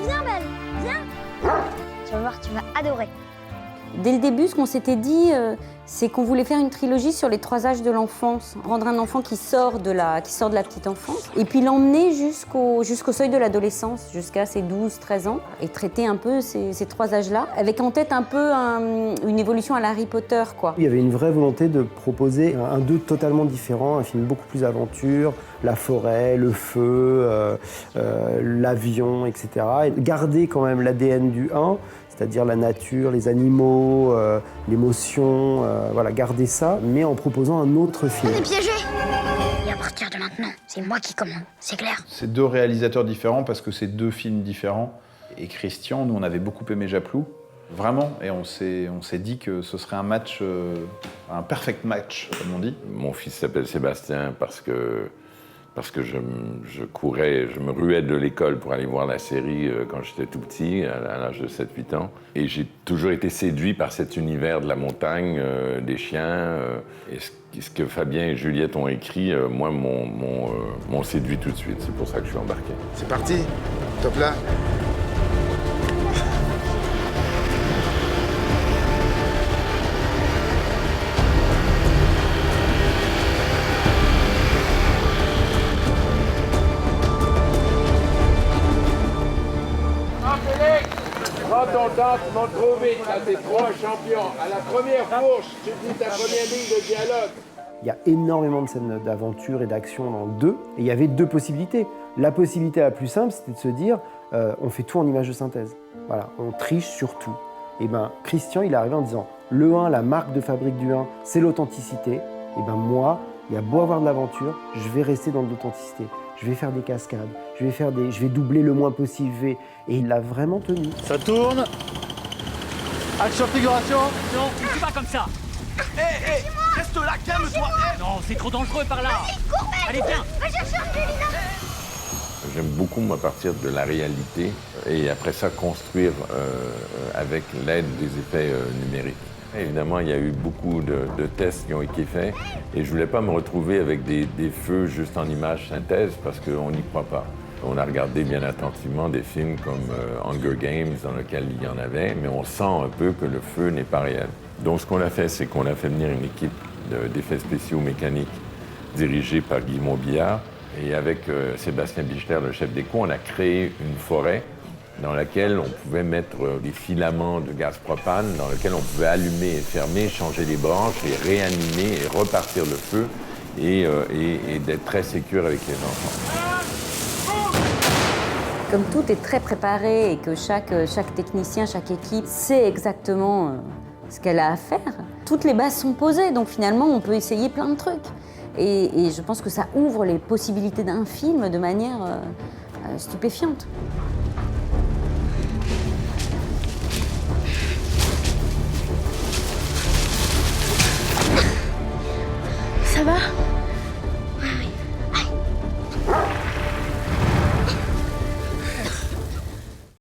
Viens, Belle, viens. Tu vas voir, tu vas adorer. Dès le début, ce qu'on s'était dit, c'est qu'on voulait faire une trilogie sur les 3 âges de l'enfance. Rendre un enfant qui sort de la petite enfance, et puis l'emmener jusqu'au seuil de l'adolescence, jusqu'à ses 12-13 ans, et traiter un peu ces 3 âges-là, avec en tête un peu une évolution à la Harry Potter, quoi. Il y avait une vraie volonté de proposer un 2 totalement différent, un film beaucoup plus aventure, la forêt, le feu, l'avion, etc. Et garder quand même l'ADN du 1, c'est-à-dire la nature, les animaux, l'émotion, voilà, garder ça, mais en proposant un autre film. On est piégés. Et à partir de maintenant, c'est moi qui commande, c'est clair. C'est 2 réalisateurs différents parce que c'est 2 films différents. Et Christian, nous on avait beaucoup aimé Japlou, vraiment, et on s'est dit que ce serait un match, un perfect match, comme on dit. Mon fils s'appelle Sébastien parce que je courais, je me ruais de l'école pour aller voir la série quand j'étais tout petit, à l'âge de 7-8 ans. Et j'ai toujours été séduit par cet univers de la montagne, des chiens. Et ce que Fabien et Juliette ont écrit, moi, m'ont séduit tout de suite. C'est pour ça que je suis embarqué. C'est parti, top là. Prends ton temps, tu montes trop vite, là, t'es 3 champions. À la première fourche, tu dis ta première ligne de dialogue. Il y a énormément de scènes d'aventure et d'action dans le 2, et il y avait 2 possibilités. La possibilité la plus simple, c'était de se dire, on fait tout en image de synthèse. Voilà, on triche sur tout. Et ben, Christian, il est arrivé en disant, le 1, la marque de fabrique du 1, c'est l'authenticité. Et ben moi, il y a beau avoir de l'aventure, je vais rester dans l'authenticité. Je vais faire des cascades, je vais doubler le moins possible. Et il l'a vraiment tenu. Ça tourne. Action figuration. Non, tu ne fais pas comme ça. Hé, reste là, calme-toi. Non, c'est trop dangereux par là. Vas-y, cours, Belle. Allez, viens. Va chercher Angelina. J'aime beaucoup, moi, partir de la réalité et après ça, construire avec l'aide des effets numériques. Évidemment, il y a eu beaucoup de tests qui ont été faits et je voulais pas me retrouver avec des feux juste en image synthèse parce qu'on n'y croit pas. On a regardé bien attentivement des films comme Hunger Games dans lequel il y en avait, mais on sent un peu que le feu n'est pas réel. Donc ce qu'on a fait, c'est qu'on a fait venir une équipe d'effets spéciaux mécaniques dirigée par Guy Billard et avec Sébastien Bichter, le chef d'écho, on a créé une forêt dans laquelle on pouvait mettre des filaments de gaz propane, dans lequel on pouvait allumer et fermer, changer les branches et réanimer et repartir le feu et d'être très sécure avec les enfants. Comme tout est très préparé et que chaque technicien, chaque équipe sait exactement ce qu'elle a à faire, toutes les bases sont posées, donc finalement on peut essayer plein de trucs. Et je pense que ça ouvre les possibilités d'un film de manière stupéfiante. Ça va?